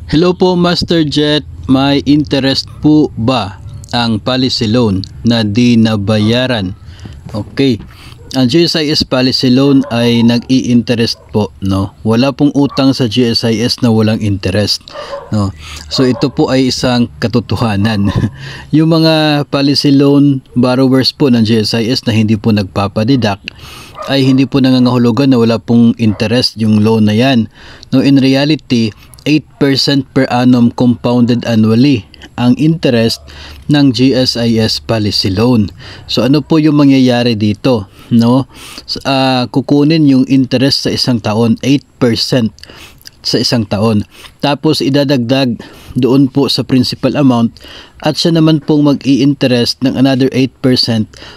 Hello po Master Jet, may interest po ba ang policy loan na di nabayaran? Okay, ang GSIS policy loan ay nag-i-interest po, no? Wala pong utang sa GSIS na walang interest, no? So ito po ay isang katotohanan. Yung mga policy loan borrowers po ng GSIS na hindi po nagpapadidak ay hindi po nangangahulugan na wala pong interest yung loan na yan. No, in reality, 8% per annum compounded annually ang interest ng GSIS policy loan. So ano po yung mangyayari dito, no? Kukunin yung interest sa isang taon, 8% sa isang taon. Tapos idadagdag doon po sa principal amount at siya naman pong mag-i-interest ng another 8%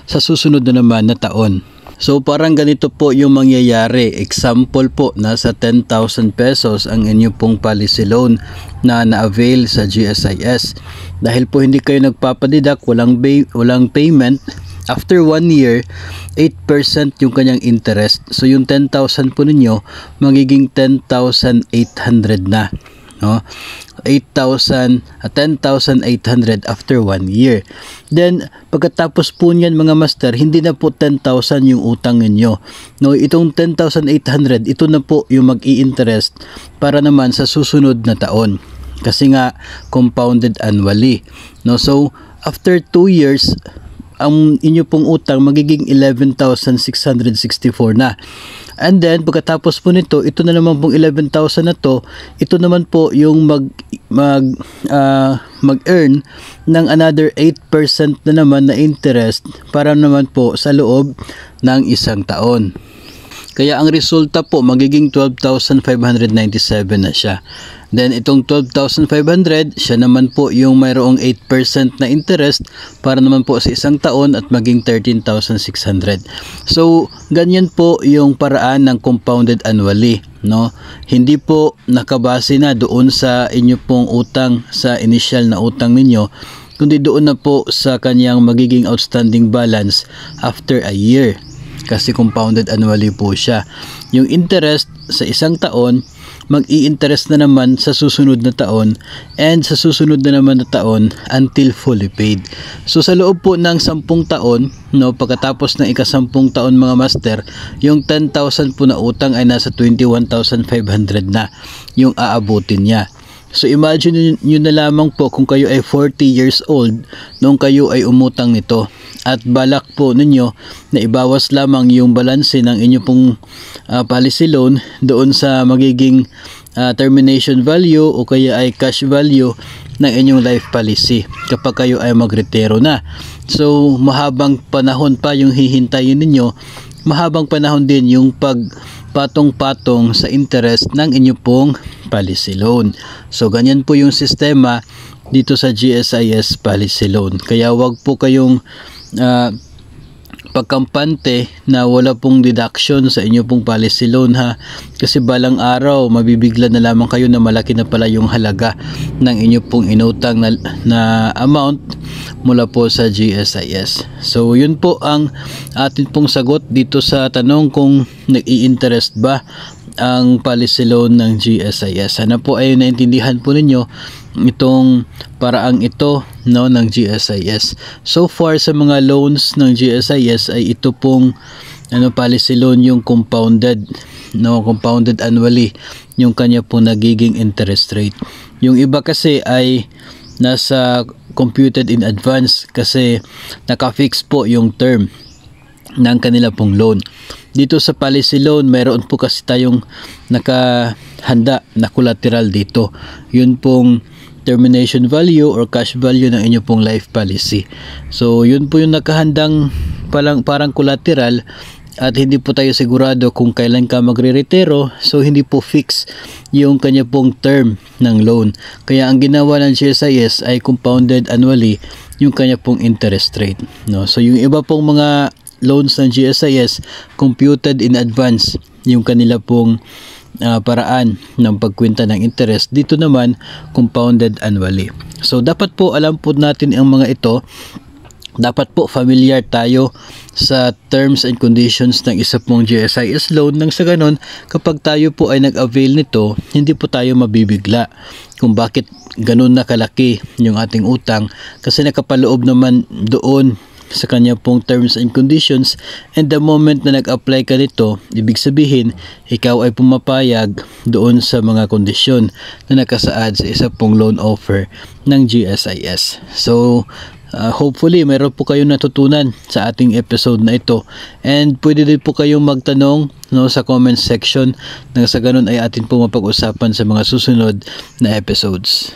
sa susunod na naman na taon. So parang ganito po yung mangyayari. Example po, nasa 10,000 pesos ang inyo pong policy loan na na-avail sa GSIS. Dahil po hindi kayo nagpapadidak, walang payment, after 1 year, 8% yung kanyang interest. So yung 10,000 po ninyo, magiging 10,800 na. No? 10,800 after 1 year. Then pagkatapos po niyan mga master, hindi na po 10,000 yung utang ninyo. No, itong 10,800 ito na po yung mag-i-interest para naman sa susunod na taon. Kasi nga compounded annually. No, so after 2 years ang inyo pong utang magiging 11,664 na. And then pagkatapos po nito, ito na naman pong 11,000 na to, ito naman po yung mag-earn ng another 8% na naman na interest para naman po sa loob ng isang taon. Kaya ang resulta po magiging 12,597 na siya. Then itong 12,500, siya naman po yung mayroong 8% na interest para naman po sa isang taon at maging 13,600. So ganyan po yung paraan ng compounded annually, no? Hindi po nakabase na doon sa inyo pong utang, sa initial na utang ninyo, kundi doon na po sa kanyang magiging outstanding balance after a year. Kasi compounded annually po siya. Yung interest sa isang taon, mag-i-interest na naman sa susunod na taon and sa susunod na naman na taon until fully paid. So sa loob po ng 10 taon, no, pagkatapos ng ika-10 taon mga master, yung 10,000 po na utang ay nasa 21,500 na yung aabutin niya. So imagine nyo na lamang po kung kayo ay 40 years old nung kayo ay umutang nito at balak po ninyo na ibawas lamang yung balanse ng inyo pong policy loan doon sa magiging termination value o kaya ay cash value ng inyong life policy kapag kayo ay magretiro na. So mahabang panahon pa yung hihintayin ninyo, mahabang panahon din yung pagpatong-patong sa interest ng inyo pong policy loan. So ganyan po yung sistema dito sa GSIS policy loan. Kaya wag po kayong pagkampante na wala pong deduction sa inyo pong policy loan, ha, kasi balang araw mabibigla na lamang kayo na malaki na pala yung halaga ng inyo pong inutang na amount mula po sa GSIS. So yun po ang atin pong sagot dito sa tanong kung nag-i-interest ba ang policy loan ng GSIS. Sana po ay naintindihan po ninyo itong paraang ito, no, ng GSIS. So far sa mga loans ng GSIS ay ito pong policy loan yung compounded, no, compounded annually yung kanya po nagiging interest rate. Yung iba kasi ay nasa computed in advance kasi naka-fix po yung term ng kanila pong loan. Dito sa policy loan, mayroon po kasi tayong nakahanda na collateral dito. Yun pong termination value or cash value ng inyo pong life policy. So yun po yung nakahandang parang collateral at hindi po tayo sigurado kung kailan ka magre-retiro, so hindi po fix yung kanya pong term ng loan. Kaya ang ginawa ng GSIS ay compounded annually yung kanya pong interest rate, no? So yung iba pong mga loans ng GSIS computed in advance yung kanila pong paraan ng pagkwenta ng interest. Dito naman compounded annually. So dapat po alam po natin ang mga ito dapat po familiar tayo sa terms and conditions ng isa pong GSIS loan, nang sa ganon kapag tayo po ay nag-avail nito, hindi po tayo mabibigla kung bakit ganun na kalaki yung ating utang, kasi nakapaloob naman doon sa kanya pong terms and conditions. And the moment na nag-apply ka nito, ibig sabihin ikaw ay pumapayag doon sa mga kondisyon na nakasaad sa isa pong loan offer ng GSIS. So hopefully meron po kayong natutunan sa ating episode na ito, and pwede din po kayong magtanong sa comment section, nang sa ganun ay atin po mapag-usapan sa mga susunod na episodes.